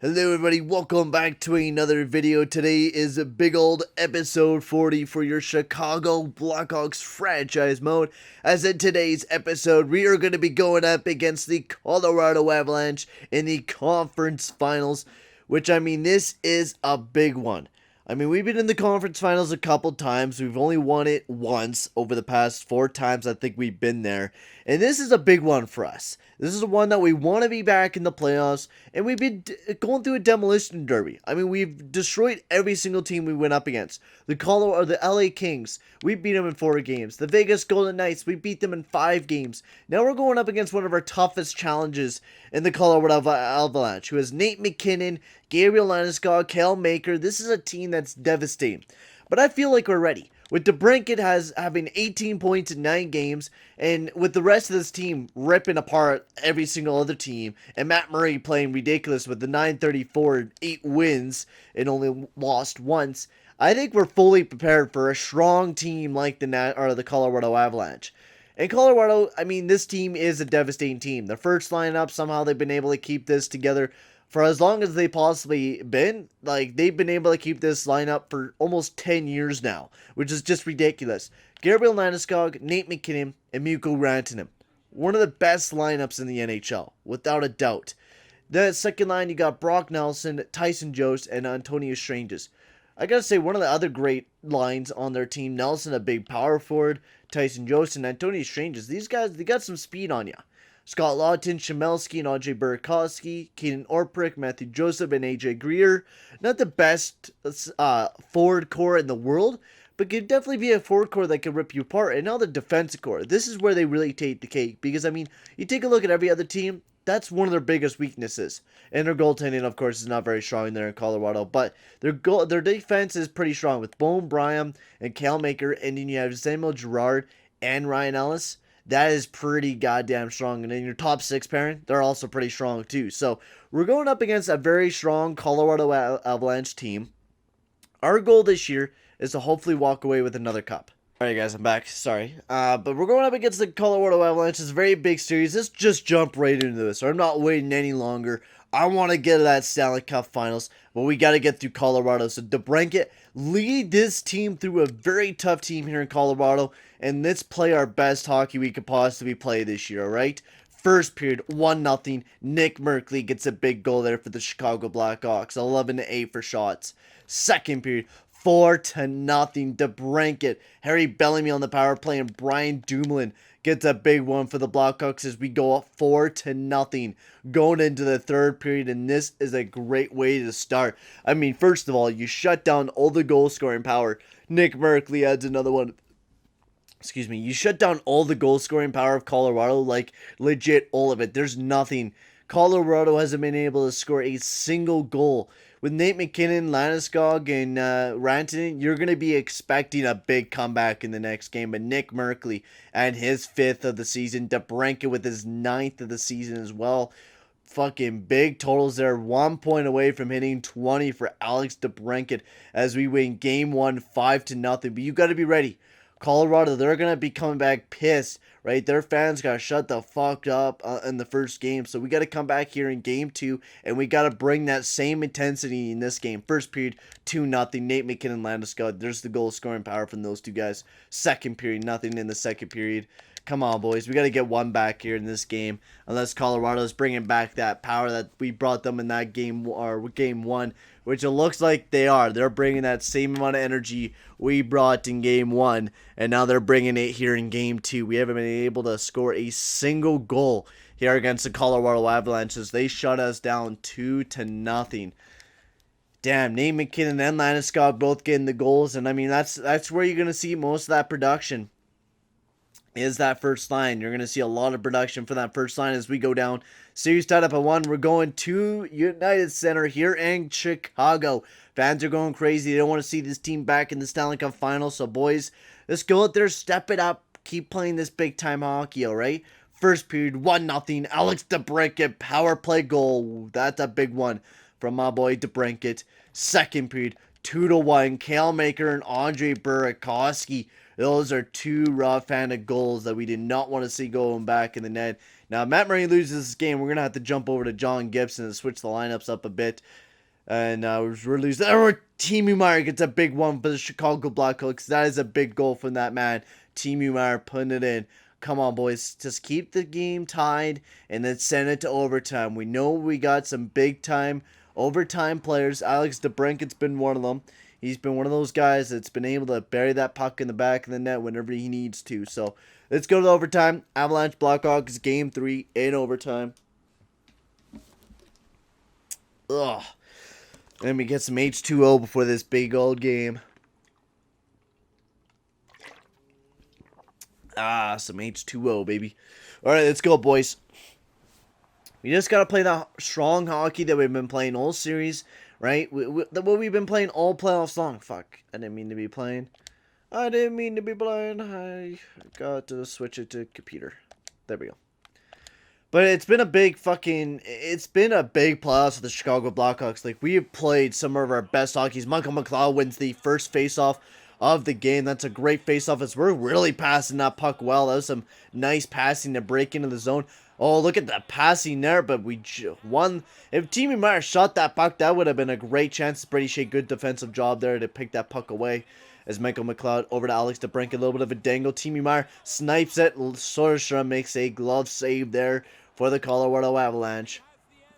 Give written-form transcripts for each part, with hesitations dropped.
Hello everybody, welcome back to another video. Today is a big old episode 40 for your Chicago Blackhawks franchise mode. As in today's episode, we are going to be going up against the Colorado Avalanche in the conference finals, which this is a big one. We've been in the conference finals a couple times. We've only won it once over the past 4 times I think we've been there. And this is a big one for us. This is one that we want to be back in the playoffs. And we've been going through a demolition derby. We've destroyed every single team we went up against. The LA Kings, we beat them in 4 games. The Vegas Golden Knights, we beat them in 5 games. Now we're going up against one of our toughest challenges in the Colorado Avalanche, who has Nate MacKinnon, Gabriel Landeskog, Cale Makar. This is a team that's devastating. But I feel like we're ready. With DeBrincat having 18 points in 9 games, and with the rest of this team ripping apart every single other team, and Matt Murray playing ridiculous with the 934 and 8 wins and only lost once, I think we're fully prepared for a strong team like the Colorado Avalanche. In Colorado, this team is a devastating team. The first lineup, somehow they've been able to keep this together for as long as they possibly been. They've been able to keep this lineup for almost 10 years now, which is just ridiculous. Gabriel Landeskog, Nate MacKinnon, and Mikko Rantanen. One of the best lineups in the NHL, without a doubt. The second line, you got Brock Nelson, Tyson Jost, and Antonio Stranges. I gotta say, one of the other great lines on their team, Nelson, a big power forward, Tyson Jost, and Antonio Stranges. These guys, they got some speed on you. Scott Laughton, Shimelski, and Andrei Burakovsky, Keenan Orprik, Matthew Joseph, and AJ Greer. Not the best forward core in the world, but could definitely be a forward core that could rip you apart. And now the defensive core. This is where they really take the cake. Because, you take a look at every other team, that's one of their biggest weaknesses. And their goaltending, of course, is not very strong there in Colorado. But their defense is pretty strong with Bowen Bryan and Cale Makar. And then you have Samuel Girard and Ryan Ellis. That is pretty goddamn strong. And then your top 6 pairing, they're also pretty strong too. So we're going up against a very strong Colorado Avalanche team. Our goal this year is to hopefully walk away with another cup. Alright guys, I'm back. Sorry. But we're going up against the Colorado Avalanche. It's a very big series. Let's just jump right into this. I'm not waiting any longer. I want to get to that Stanley Cup Finals, but we got to get through Colorado. So DeBrincat, lead this team through a very tough team here in Colorado, and let's play our best hockey we could possibly play this year, alright? First period, 1-0. Nick Merkley gets a big goal there for the Chicago Blackhawks, 11-8 for shots. Second period, 4-0. DeBrincat, Harry Bellamy on the power play, and Brian Dumoulin gets a big one for the Blackhawks as we go up 4-0 going into the third period, and this is a great way to start. First of all, you shut down all the goal scoring power. Nick Merkley adds another one. You shut down all the goal scoring power of Colorado, like legit all of it. There's nothing. Colorado hasn't been able to score a single goal. With Nate MacKinnon, Landeskog, and Rantanen, you're going to be expecting a big comeback in the next game. But Nick Merkley and his 5th of the season. DeBrincat with his 9th of the season as well. Fucking big totals there. 1 point away from hitting 20 for Alex DeBrincat as we win game 1 5-0. But you got to be ready. Colorado, they're going to be coming back pissed, right? Their fans got shut the fuck up in the first game. So we got to come back here in game 2, and we got to bring that same intensity in this game. First period, 2-0. Nate MacKinnon, Landeskog. There's the goal scoring power from those two guys. Second period, nothing in the second period. Come on, boys. We got to get one back here in this game. Unless Colorado's bringing back that power that we brought them in that game, or game 1. Which it looks like they are. They're bringing that same amount of energy we brought in game 1. And now they're bringing it here in game 2. We haven't been able to score a single goal here against the Colorado Avalanche as they shut us down 2-0. Damn, Nate MacKinnon and Landeskog both getting the goals. And that's where you're going to see most of that production. Is that first line. You're going to see a lot of production for that first line as we go down. Series tied up at 1. We're going to United Center here in Chicago. Fans are going crazy. They don't want to see this team back in the Stanley Cup Finals. So, boys, let's go out there, step it up, keep playing this big-time hockey, all right? First period, 1-0. Alex DeBrincat, power play goal. That's a big one from my boy DeBrincat. Second period, 2-1. Cale Makar and Andrei Burakovsky. Those are two raw-handed goals that we did not want to see going back in the net. Now, Matt Murray loses this game. We're going to have to jump over to John Gibson and switch the lineups up a bit. And we're losing. Timo Meier gets a big one for the Chicago Blackhawks. That is a big goal from that man. Timo Meier putting it in. Come on, boys. Just keep the game tied and then send it to overtime. We know we got some big-time overtime players. Alex DeBrincat's been one of them. He's been one of those guys that's been able to bury that puck in the back of the net whenever he needs to. So, let's go to overtime. Avalanche Blackhawks Game 3 in overtime. Ugh. Let me get some H2O before this big old game. Some H2O, baby. Alright, let's go, boys. We just got to play the strong hockey that we've been playing all series, right? What we've been playing all playoffs long. Fuck, I didn't mean to be playing. I got to switch it to computer. There we go. But it's been a big playoffs for the Chicago Blackhawks. Like, we have played some of our best hockeys. Micheal McLeod wins the first faceoff of the game. That's a great faceoff as we're really passing that puck well. That was some nice passing to break into the zone. Oh, look at that passing there, but we won. If Timo Meier shot that puck, that would have been a great chance. Brady Skjei, good defensive job there to pick that puck away. As Micheal McLeod over to Alex DeBrincat, a little bit of a dangle. Timo Meier snipes it. Soderstrom makes a glove save there for the Colorado Avalanche.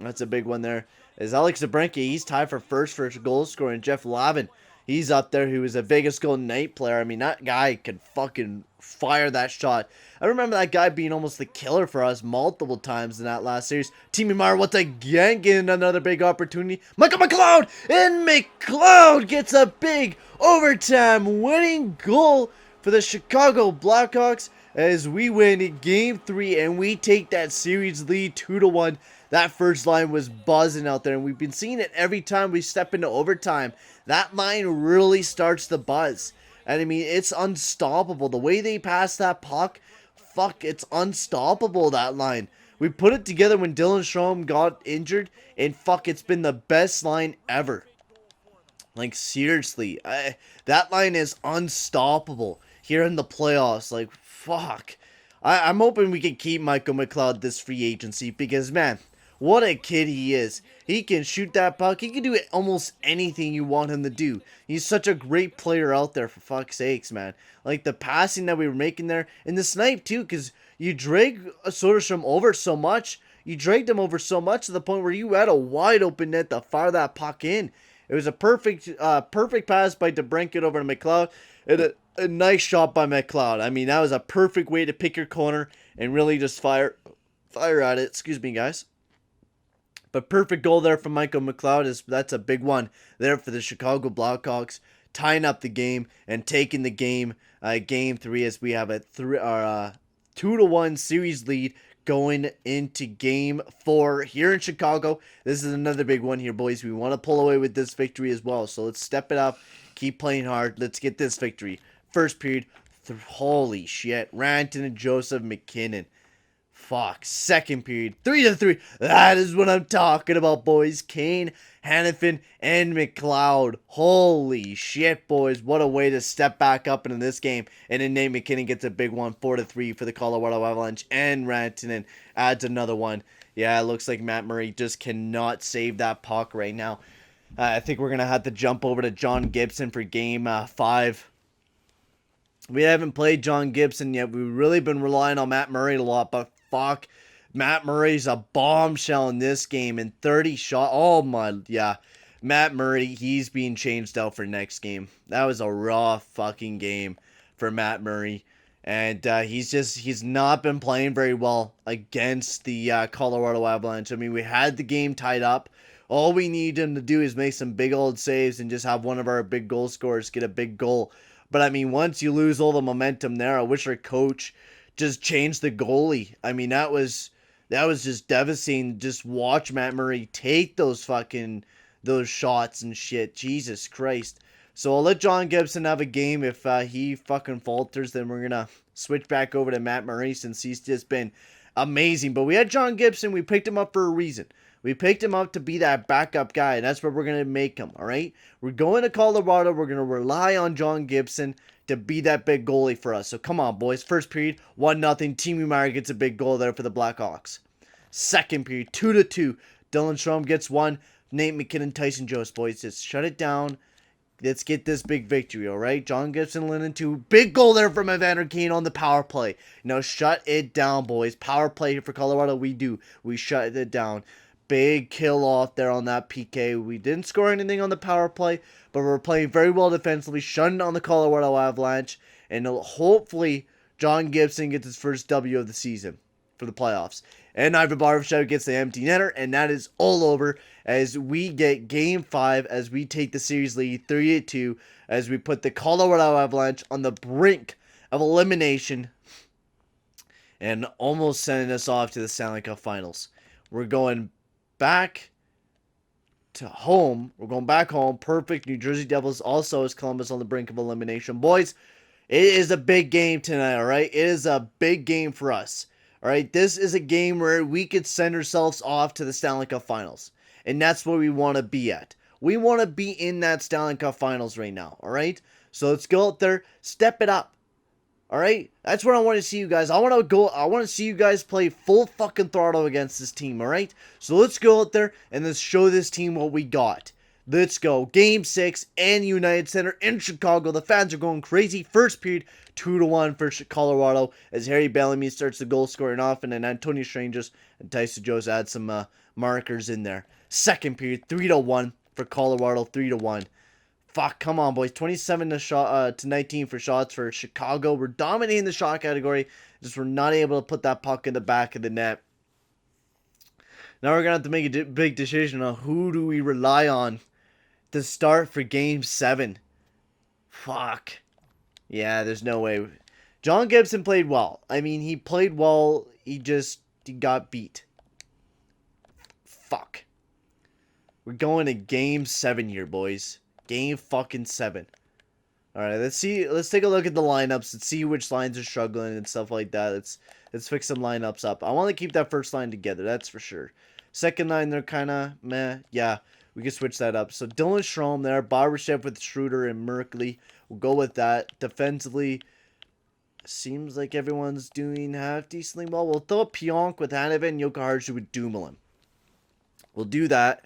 That's a big one there. As Alex DeBrincat, he's tied for first for goal scoring. Jeff Lavin, he's up there, who is a Vegas Golden Knight player. I mean, that guy can fucking fire that shot. I remember that guy being almost the killer for us multiple times in that last series. Timo Meier once again getting another big opportunity. Micheal McLeod, and McLeod gets a big overtime winning goal for the Chicago Blackhawks as we win Game 3 and we take that series lead 2-1. That first line was buzzing out there, and we've been seeing it every time we step into overtime. That line really starts to buzz. And I mean, it's unstoppable. The way they pass that puck, fuck, it's unstoppable, that line. We put it together when Dylan Strome got injured, and fuck, it's been the best line ever. Like, seriously, that line is unstoppable here in the playoffs. Like, fuck. I'm hoping we can keep Micheal McLeod this free agency because, man, what a kid he is. He can shoot that puck. He can do almost anything you want him to do. He's such a great player out there, for fuck's sakes, man. Like, the passing that we were making there, and the snipe, too, because you drag Soderstrom over so much. You dragged him over so much to the point where you had a wide open net to fire that puck in. It was a perfect pass by DeBrincat over to McLeod, and a nice shot by McLeod. I mean, that was a perfect way to pick your corner and really just fire at it. Excuse me, guys. But perfect goal there from Micheal McLeod. That's a big one there for the Chicago Blackhawks, tying up the game and taking the game, Game 3, as we have a 2-1 series lead going into Game 4 here in Chicago. This is another big one here, boys. We want to pull away with this victory as well. So let's step it up, keep playing hard. Let's get this victory. First period, holy shit, Ranton and Joseph McKinnon. Fuck. Second period, 3-3. That is what I'm talking about, boys. Kane, Hanifin, and McLeod. Holy shit, boys. What a way to step back up into this game. And then Nate McKinnon gets a big one, 4-3 for the Colorado Avalanche. And Rantanen adds another one. Yeah, it looks like Matt Murray just cannot save that puck right now. I think we're going to have to jump over to John Gibson for Game 5. We haven't played John Gibson yet. We've really been relying on Matt Murray a lot, but fuck, Matt Murray's a bombshell in this game, and 30 shot. Oh my, yeah. Matt Murray, he's being changed out for next game. That was a raw fucking game for Matt Murray. And he's not been playing very well against the Colorado Avalanche. I mean, we had the game tied up. All we need him to do is make some big old saves and just have one of our big goal scorers get a big goal. But I mean, once you lose all the momentum there, I wish our coach just changed the goalie. I mean, that was just devastating. Just watch Matt Murray take those shots and shit. Jesus Christ. So I'll let John Gibson have a game. If he fucking falters, then we're gonna switch back over to Matt Murray since he's just been amazing. But we had John Gibson. We picked him up for a reason. We picked him up to be that backup guy, and that's what we're going to make him, all right? We're going to Colorado. We're going to rely on John Gibson to be that big goalie for us. So come on, boys. First period, 1-0. Timo Meier gets a big goal there for the Blackhawks. Second period, 2-2. Dylan Strome gets one. Nate McKinnon, Tyson Jost, boys. Just shut it down. Let's get this big victory, all right? John Gibson, Linden, 2. Big goal there from Evander Kane on the power play. Now shut it down, boys. Power play for Colorado, we do. We shut it down. Big kill off there on that PK. We didn't score anything on the power play, but we're playing very well defensively, shutting down the Colorado Avalanche, and hopefully John Gibson gets his first W of the season for the playoffs. And Ivan Barbashev gets the empty netter, and that is all over as we get Game 5 as we take the series lead 3-2 as we put the Colorado Avalanche on the brink of elimination and almost sending us off to the Stanley Cup Finals. We're going back to home. We're going back home. Perfect. New Jersey Devils also is Columbus on the brink of elimination. Boys, it is a big game tonight, all right? It is a big game for us. All right, this is a game where we could send ourselves off to the Stanley Cup Finals. And that's where we want to be at. We want to be in that Stanley Cup Finals right now, all right? So let's go out there, step it up. All right? That's what I want to see you guys. I want to see you guys play full fucking throttle against this team, all right? So let's go out there and let's show this team what we got. Let's go. Game 6 and United Center in Chicago. The fans are going crazy. First period, 2-1 for Colorado as Harry Bellamy starts the goal scoring off, and then Antonio Strangers and Tyson Jost add some markers in there. Second period, 3-1 for Colorado, 3-1. Fuck, come on, boys. 27 to 19 for shots for Chicago. We're dominating the shot category. Just we're not able to put that puck in the back of the net. Now we're going to have to make a big decision on who do we rely on to start for Game 7. Fuck. Yeah, there's no way. John Gibson played well. I mean, he played well. He got beat. Fuck. We're going to Game 7 here, boys. Game fucking 7. Alright, let's take a look at the lineups. Let's see which lines are struggling and stuff like that. Let's fix some lineups up. I want to keep that first line together, that's for sure. Second line, they're kind of meh. Yeah, we can switch that up. So Dylan Strome there. Barbashev with Schroeder and Merkley. We'll go with that. Defensively, seems like everyone's doing half decently well. We'll throw a Pionk with Hanifin Jokiharju with Dumoulin. We'll do that.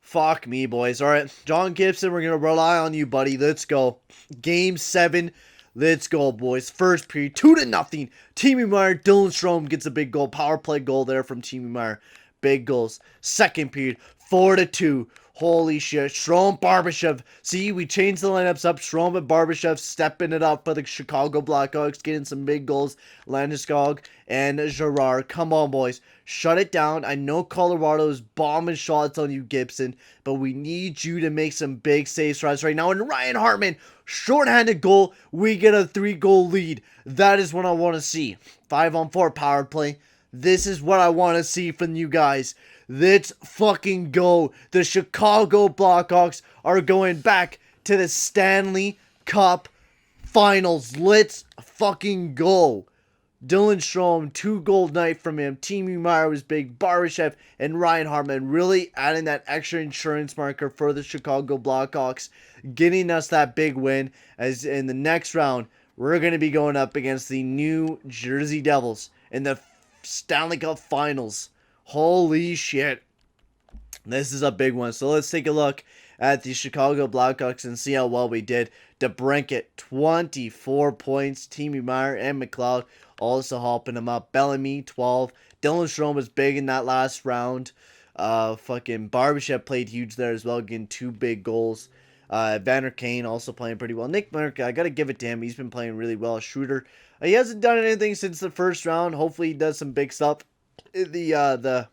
Fuck me, boys. Alright, John Gibson, we're going to rely on you, buddy. Let's go. Game 7. Let's go, boys. First period, 2-0. Timo Meier, Dylan Strome gets a big goal. Power play goal there from Timo Meier. Big goals. Second period, 4-2. Holy shit. Strome, Barbashev. See, we changed the lineups up. Strome and Barbashev stepping it up for the Chicago Blackhawks, getting some big goals. Landeskog and Girard. Come on, boys. Shut it down. I know Colorado's bombing shots on you, Gibson, but we need you to make some big saves for us right now. And Ryan Hartman, shorthanded goal. We get a 3-goal lead. That is what I want to see. 5-on-4 power play. This is what I want to see from you guys. Let's fucking go. The Chicago Blackhawks are going back to the Stanley Cup Finals. Let's fucking go. Dylan Strome, 2-goal night from him. Timo Meier was big. Barbashev and Ryan Hartman really adding that extra insurance marker for the Chicago Blackhawks, getting us that big win. As in the next round, we're going to be going up against the New Jersey Devils in the Stanley Cup Finals. Holy shit. This is a big one. So let's take a look at the Chicago Blackhawks and see how well we did. DeBrincat, 24 points. Timo Meier and McLeod also helping him up. Bellamy, 12. Dylan Strome was big in that last round. Fucking Barbashev played huge there as well, getting 2 big goals. Evander Kane also playing pretty well. Nick Merck, I got to give it to him. He's been playing really well. Schroeder, he hasn't done anything since the first round. Hopefully he does some big stuff in the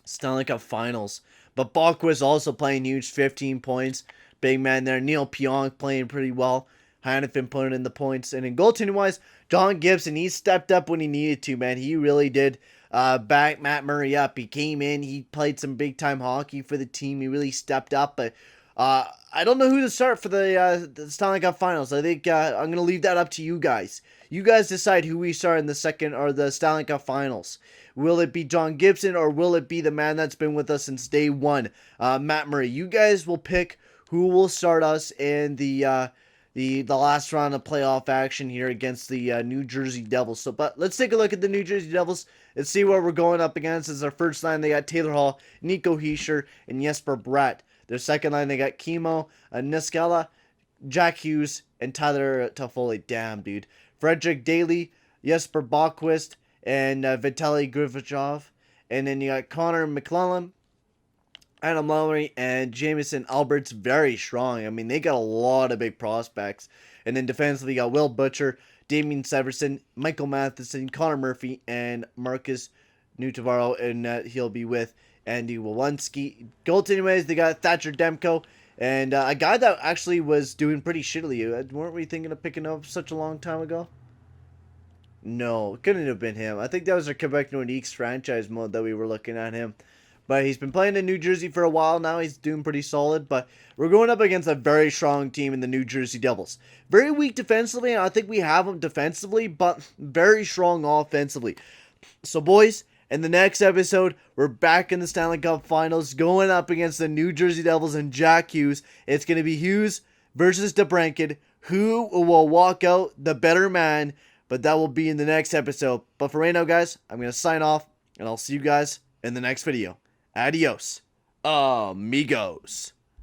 Stanley Cup Finals. But Balquist also playing huge, 15 points. Big man there. Neal Pionk playing pretty well. Hanifin putting in the points. And in goaltending-wise, John Gibson, he stepped up when he needed to, man. He really did. Back Matt Murray up. He came in. He played some big-time hockey for the team. He really stepped up. But I don't know who to start for the Stanley Cup Finals. I think I'm going to leave that up to you guys. You guys decide who we start in the second or the Stanley Cup Finals. Will it be John Gibson or will it be the man that's been with us since day one, Matt Murray? You guys will pick who will start us in the last round of playoff action here against the New Jersey Devils. But let's take a look at the New Jersey Devils and see what we're going up against. As our first line, they got Taylor Hall, Nico Hischier, and Jesper Bratt. Their second line, they got Kimmo Niskala, Jack Hughes, and Tyler Toffoli. Damn, dude. Frederick Daly, Jesper Bokvist, and Vitaly Grivichov. And then you got Connor McClellan, Adam Lowry, and Jamison Albert's very strong. I mean, they got a lot of big prospects. And then defensively, you got Will Butcher, Damian Severson, Michael Matheson, Connor Murphy, and Marcus Nutavaro, and he'll be with Andy Walensky. Goaltending ways, they got Thatcher Demko, and a guy that actually was doing pretty shittily. Weren't we thinking of picking up such a long time ago? No, it couldn't have been him. I think that was our Quebec Nordiques franchise mode that we were looking at him. But he's been playing in New Jersey for a while now. He's doing pretty solid. But we're going up against a very strong team in the New Jersey Devils. Very weak defensively. And I think we have them defensively, but very strong offensively. So, boys, in the next episode, we're back in the Stanley Cup Finals going up against the New Jersey Devils and Jack Hughes. It's going to be Hughes versus DeBrincat. Who will walk out the better man? But that will be in the next episode. But for right now, guys, I'm going to sign off. And I'll see you guys in the next video. Adios, amigos.